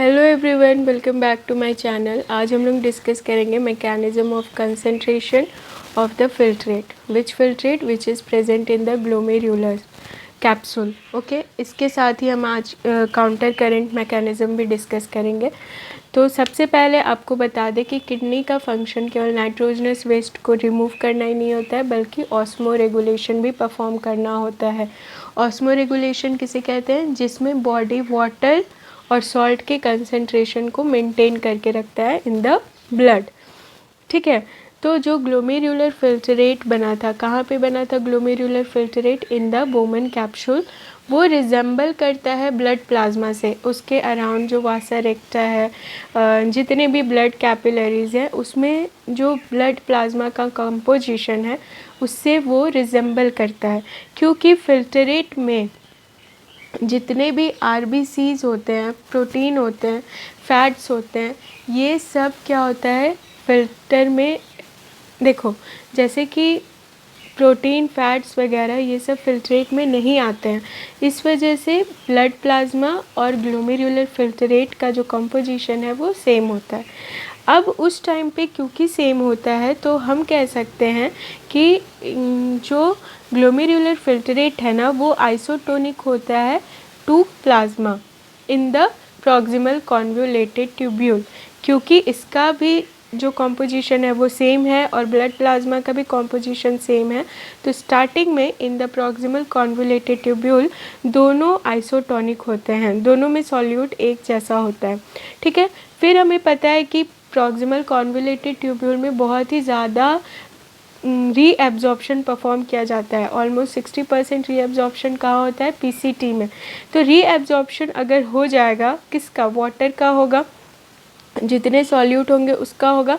Hello everyone, welcome back to my channel. आज हम लोग डिस्कस करेंगे mechanism of concentration of the filtrate which is present in the glomerular capsule. Okay, इसके साथ ही हम आज काउंटर करंट मैकेनिज्म भी डिस्कस करेंगे। तो सबसे पहले आपको बता दें कि किडनी का फंक्शन केवल नाइट्रोजनस वेस्ट को रिमूव करना ही नहीं होता है, बल्कि ऑस्मो रेगुलेशन भी परफॉर्म करना होता है। ऑस्मो रेगुलेशन किसे कहते हैं? जिसमें बॉडी वाटर और सॉल्ट के कंसंट्रेशन को मेंटेन करके रखता है इन द ब्लड। ठीक है, तो जो ग्लोमेरुलर फिल्ट्रेट बना था, कहाँ पे बना था glomerular filtrate? In the Bowman capsule. वो रिजेंबल करता है ब्लड प्लाज्मा से। उसके अराउंड जो वासा रेक्टा है, जितने भी ब्लड कैपिलरीज हैं, उसमें जो ब्लड प्लाज्मा का कंपोजिशन है उससे वो रिजेंबल करता है। क्योंकि फिल्ट्रेट में जितने भी आरबीसीज होते हैं, प्रोटीन होते हैं, फैट्स होते हैं, ये सब क्या होता है फिल्टर में। देखो, जैसे कि प्रोटीन, फैट्स वगैरह ये सब फिल्ट्रेट में नहीं आते हैं। इस वजह से ब्लड प्लाज्मा और ग्लोमेरुलर फिल्ट्रेट का जो कंपोजिशन है वो सेम होता है। अब उस टाइम पे क्योंकि सेम होता है तो हम कह सकते हैं कि जो ग्लोमेरुलर फिल्ट्रेट है ना, वो आइसोटोनिक होता है to plasma in the proximal convoluted tubule. क्योंकि इसका भी जो कॉम्पोजिशन है वो सेम है और ब्लड प्लाज्मा का भी कॉम्पोजिशन सेम है, तो स्टार्टिंग में इन द प्रॉक्सिमल कॉन्वोलेटेड ट्यूब्यूल दोनों आइसोटोनिक होते हैं, दोनों में सॉल्यूट एक जैसा होता है। ठीक है, फिर हमें पता है कि प्रॉक्सिमल कॉन्वोलेटेड ट्यूब्यूल में बहुत ही ज़्यादा रीएब्जॉर्प्शन परफॉर्म किया जाता है। ऑलमोस्ट 60% रीएब्जॉर्प्शन कहाँ होता है? पीसीटी में। तो रीएब्जॉर्प्शन अगर हो जाएगा, किसका? वाटर का होगा, जितने सॉल्यूट होंगे उसका होगा,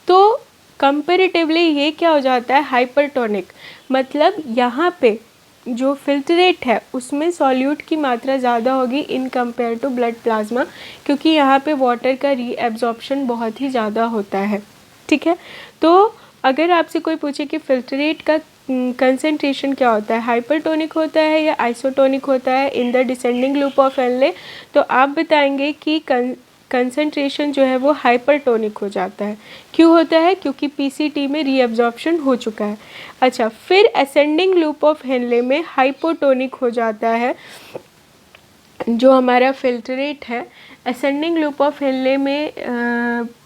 तो कंपेरेटिवली ये क्या हो जाता है? हाइपरटोनिक। मतलब यहाँ पे जो फिल्ट्रेट है उसमें सॉल्यूट की मात्रा ज़्यादा होगी in compare to blood plasma, क्योंकि यहाँ पे वाटर का रीएब्जॉर्प्शन बहुत ही ज़्यादा होता है। ठीक है, तो अगर आपसे कोई पूछे कि फिल्ट्रेट का कंसंट्रेशन क्या होता है, हाइपरटोनिक होता है या आइसोटोनिक होता है in the descending loop of Henle, तो आप बताएंगे कि कंसंट्रेशन जो है वो हाइपरटोनिक हो जाता है। क्यों होता है? क्योंकि पीसीटी में रीअब्जॉर्प्शन हो चुका है। अच्छा, फिर असेंडिंग लूप ऑफ हेनले में हाइपोटोनिक हो जाता है जो हमारा फिल्ट्रेट है। असेंडिंग लूप ऑफ हेनले में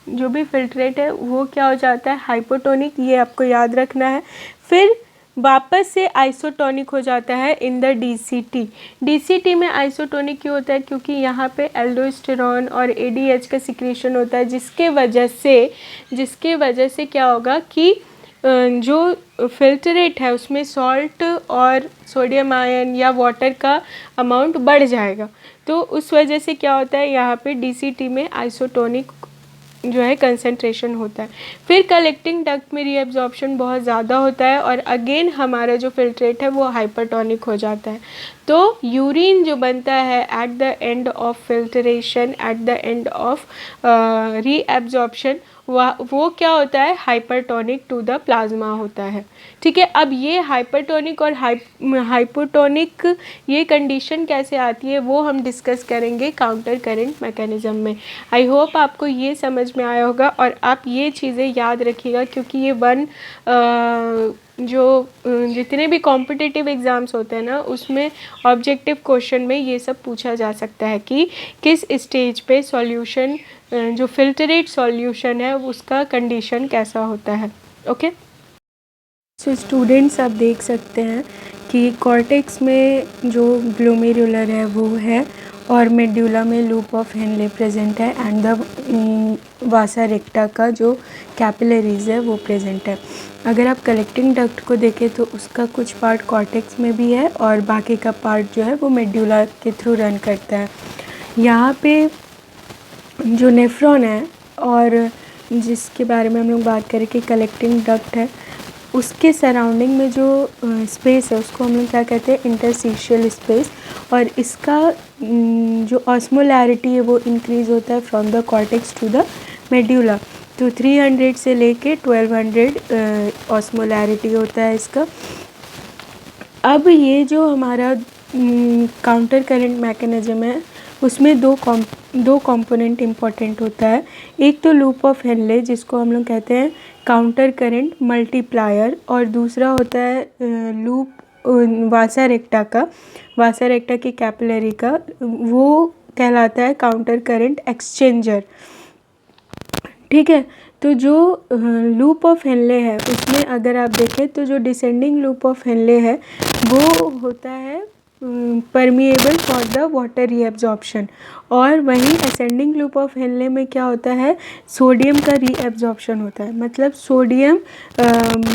जो भी फिल्ट्रेट है वो क्या हो जाता है? हाइपोटोनिक, ये आपको याद रखना है। फिर वापस से आइसोटोनिक हो जाता है इन द डीसीटी। डीसीटी में आइसोटोनिक क्यों होता है? क्योंकि यहाँ पे एल्डोस्टेरॉन और एडीएच का सिक्रेशन होता है, जिसके वजह से क्या होगा कि जो फिल्ट्रेट है उसमें सॉल्ट और सोडियम आयन या वाटर का अमाउंट बढ़ जाएगा। तो उस वजह से क्या होता है, यहाँ पे डीसीटी में आइसोटोनिक जो है कंसंट्रेशन होता है। फिर कलेक्टिंग डक्ट में रीअब्जॉर्प्शन बहुत ज़्यादा होता है और अगेन हमारा जो फिल्ट्रेट है वो हाइपरटोनिक हो जाता है। तो यूरिन जो बनता है at the end of filtration, at the end of reabsorption, वो क्या होता है? हाइपरटोनिक टू द प्लाज्मा होता है। ठीक है, अब ये हाइपरटोनिक और हाइपोटोनिक ये कंडीशन कैसे आती है वो हम डिस्कस करेंगे काउंटर करंट मैकेनिज्म में। आई होप आपको ये समझ में आया होगा और आप ये चीज़ें याद रखिएगा, क्योंकि ये जितने भी कॉम्पिटिटिव एग्ज़ाम्स होते हैं ना, उसमें ऑब्जेक्टिव क्वेश्चन में ये सब पूछा जा सकता है कि किस स्टेज पे सॉल्यूशन, जो फिल्ट्रेट सॉल्यूशन है उसका कंडीशन कैसा होता है। ओके, सो स्टूडेंट्स आप देख सकते हैं कि कॉर्टेक्स में जो ग्लोमेरुलर है वो है और मेड्यूला में लूप ऑफ हेनले प्रेजेंट है एंड द वासा रेक्टा का जो कैपिलरीज है वो प्रेजेंट है। अगर आप कलेक्टिंग डक्ट को देखें तो उसका कुछ पार्ट कॉर्टेक्स में भी है और बाकी का पार्ट जो है वो मेड्यूला के थ्रू रन करता है। यहाँ पे जो नेफ्रॉन है और जिसके बारे में हम लोग बात करें कि कलेक्टिंग डक्ट है, उसके सराउंडिंग में जो स्पेस है उसको हम लोग क्या कहते हैं? Interstitial space. और इसका जो ऑस्मोलैरिटी है वो इंक्रीज़ होता है from the cortex to the medulla. तो 300 से लेके 1200 ऑस्मोलैरिटी होता है इसका। अब ये जो हमारा काउंटर करंट मैकेनिज्म है उसमें दो कंपोनेंट इम्पॉर्टेंट होता है। एक तो लूप ऑफ हेनले जिसको हम लोग कहते हैं काउंटर करंट मल्टीप्लायर, और दूसरा होता है लूप वासा रेक्टा की कैपिलरी का, वो कहलाता है काउंटर करंट एक्सचेंजर। ठीक है, तो जो लूप ऑफ हेनले है उसमें अगर आप देखें तो जो डिसेंडिंग लूप ऑफ हेनले है वो होता है permeable for the water reabsorption, और वहीं असेंडिंग लूप ऑफ हेनले में क्या होता है, सोडियम का रीएब्जॉर्प्शन होता है, मतलब सोडियम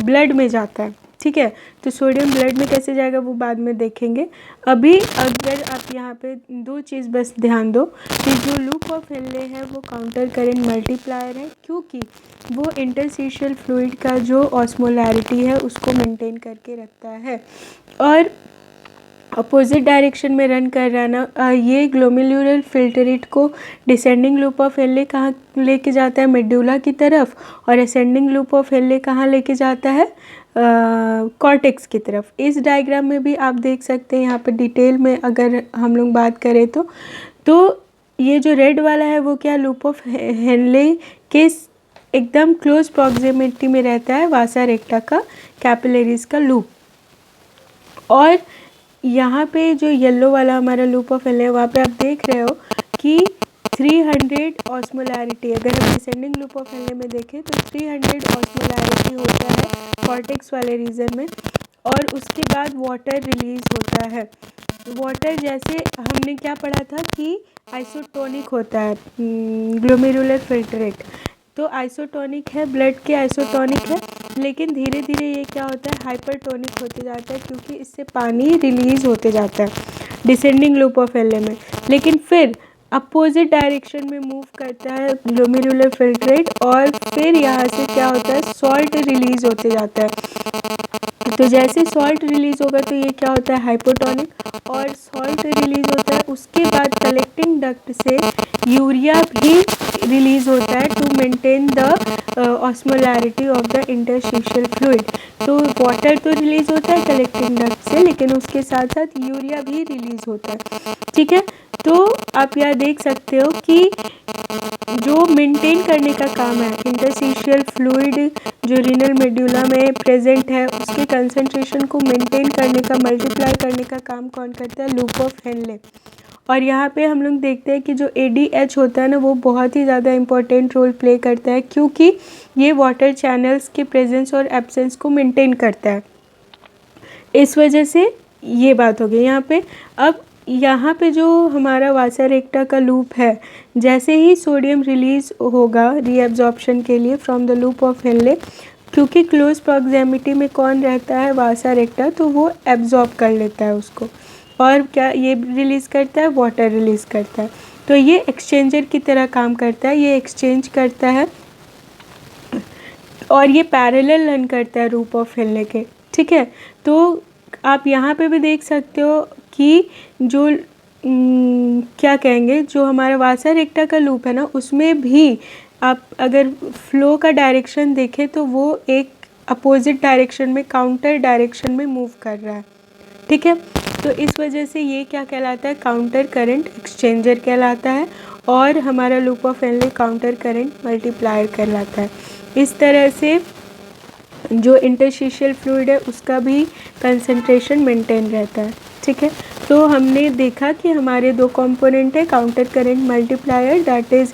ब्लड में जाता है। ठीक है, तो सोडियम ब्लड में कैसे जाएगा वो बाद में देखेंगे। अभी अगर आप यहाँ पे दो चीज़ बस ध्यान दो कि जो लूप ऑफ हेनले है वो काउंटर करंट मल्टीप्लायर है, क्योंकि वो इंटरस्टिशियल फ्लूइड का जो ऑस्मोलैरिटी है उसको मेंटेन करके रखता है, और अपोजिट डायरेक्शन में रन कर रहा ना। ये ग्लोमेरुलर फिल्ट्रेट को डिसेंडिंग लूप ऑफ हेनले कहाँ लेके जाता है, मेडुला की तरफ, और असेंडिंग लूप ऑफ हेनले कहाँ लेके जाता है, कॉर्टेक्स की तरफ। इस डायग्राम में भी आप देख सकते हैं, यहाँ पर डिटेल में अगर हम लोग बात करें तो ये जो रेड वाला है वो क्या, लूप ऑफ हेनले के एकदम क्लोज प्रॉक्सिमिटी में रहता है वासा रेक्टा का कैपिलरीज का लूप। और यहाँ पे जो येलो वाला हमारा लूप ऑफ हेनले है वहाँ पे आप देख रहे हो कि 300 ऑस्मोलैरिटी, अगर हम डिसेंडिंग लूप ऑफ हेनले में देखें तो 300 ऑस्मोलैरिटी होता है कॉर्टेक्स वाले रीजन में, और उसके बाद वाटर रिलीज होता है। वाटर जैसे हमने क्या पढ़ा था कि आइसोटोनिक होता है ग्लोमेरुलर फिल्ट्रेट, तो आइसोटोनिक है, ब्लड के आइसोटोनिक है, लेकिन धीरे धीरे ये क्या होता है, हाइपरटोनिक होते जाता है, क्योंकि इससे पानी रिलीज होते जाता है डिसेंडिंग लूप ऑफ हेनले में। लेकिन फिर अपोजिट डायरेक्शन में मूव करता है ग्लोमेरुलर फिल्ट्रेट, और फिर यहाँ से क्या होता है, सॉल्ट रिलीज होते जाता है। तो जैसे सॉल्ट रिलीज होगा तो ये क्या होता है, हाइपोटोनिक, और सॉल्ट रिलीज होता है उसके बाद कलेक्टिंग डक्ट से यूरिया भी रिलीज होता है to maintain the osmolarity of the interstitial fluid. तो वाटर तो रिलीज होता है कलेक्टिंग डक्ट से, लेकिन उसके साथ साथ यूरिया भी रिलीज होता है। ठीक है, तो आप यहाँ देख सकते हो कि जो मेंटेन करने का काम है इंटरस्टिशियल फ्लूइड जो रीनल मेडुला में प्रेजेंट है उसके कंसंट्रेशन को मेंटेन करने का, मल्टीप्लाई करने का काम कौन करता है, लूप ऑफ हेनले। और यहाँ पे हम लोग देखते हैं कि जो ADH होता है ना वो बहुत ही ज़्यादा इम्पोर्टेंट रोल प्ले करता है, क्योंकि ये वाटर चैनल्स के प्रेजेंस और एब्सेंस को मेंटेन करता है। इस वजह से ये बात हो गई यहाँ पे। अब यहाँ पे जो हमारा वासा रेक्टा का लूप है, जैसे ही सोडियम रिलीज होगा रीएब्जॉर्प्शन के लिए from the loop of Henle, क्योंकि क्लोज प्रॉक्सिमिटी में कौन रहता है, वासा रेक्टा, तो वो एब्जॉर्ब कर लेता है उसको, और क्या ये रिलीज़ करता है, वाटर रिलीज़ करता है। तो ये एक्सचेंजर की तरह काम करता है, ये एक्सचेंज करता है, और ये पैरेलल रन करता है लूप ऑफ हेनले के। ठीक है, तो आप यहाँ पे भी देख सकते हो कि जो क्या कहेंगे, जो हमारा वासा रेक्टा का लूप है ना उसमें भी आप अगर फ्लो का डायरेक्शन देखें तो वो एक अपोजिट डायरेक्शन में, काउंटर डायरेक्शन में मूव कर रहा है। ठीक है, तो इस वजह से ये क्या कहलाता है, काउंटर करंट एक्सचेंजर कहलाता है, और हमारा loop of Henle counter current multiplier कहलाता है। इस तरह से जो इंटरस्टिशियल फ्लूइड है उसका भी कंसंट्रेशन मेंटेन रहता है। ठीक है, तो हमने देखा कि हमारे दो कंपोनेंट है, counter current multiplier that is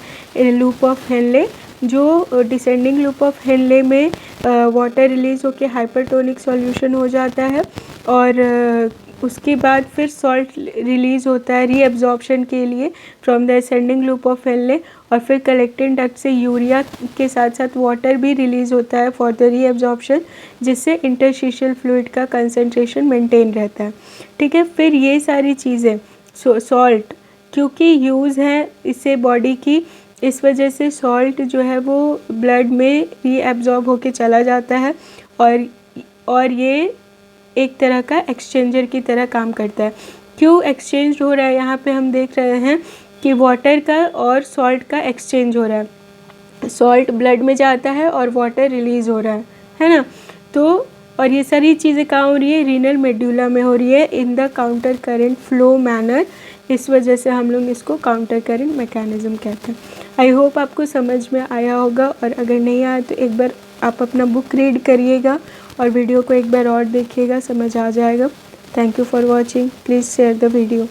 loop of Henle, जो डिसेंडिंग लूप ऑफ हेनले में वाटर रिलीज होकर हाइपरटोनिक सॉल्यूशन हो जाता है, और उसके बाद फिर सॉल्ट रिलीज़ होता है रीएब्जॉर्प्शन के लिए from the ascending loop of Henle, और फिर कलेक्टिंग डक्ट से यूरिया के साथ साथ वाटर भी रिलीज़ होता है फॉर द रीएब्जॉर्प्शन, जिससे इंटरस्टिशियल फ्लूइड का कंसंट्रेशन मेंटेन रहता है। ठीक है, फिर ये सारी चीज़ें सॉल्ट क्योंकि यूज़ है इससे बॉडी की, इस वजह से सॉल्ट जो है वो ब्लड में रीएब्जॉर्ब होके चला जाता है, और ये एक तरह का एक्सचेंजर की तरह काम करता है। क्यों एक्सचेंज हो रहा है, यहाँ पे हम देख रहे हैं कि वाटर का और सॉल्ट का एक्सचेंज हो रहा है, सॉल्ट ब्लड में जाता है और वाटर रिलीज़ हो रहा है ना। तो और ये सारी चीज़ें कहाँ हो रही है, रीनल मेडुला में हो रही है in the counter current flow manner, इस वजह से हम लोग इसको काउंटर करंट मैकेनिज़्म कहते हैं। आई होप आपको समझ में आया होगा, और अगर नहीं आया तो एक बार आप अपना बुक रीड करिएगा और वीडियो को एक बार और देखिएगा, समझ आ जाएगा। Thank you for watching. Please share the video.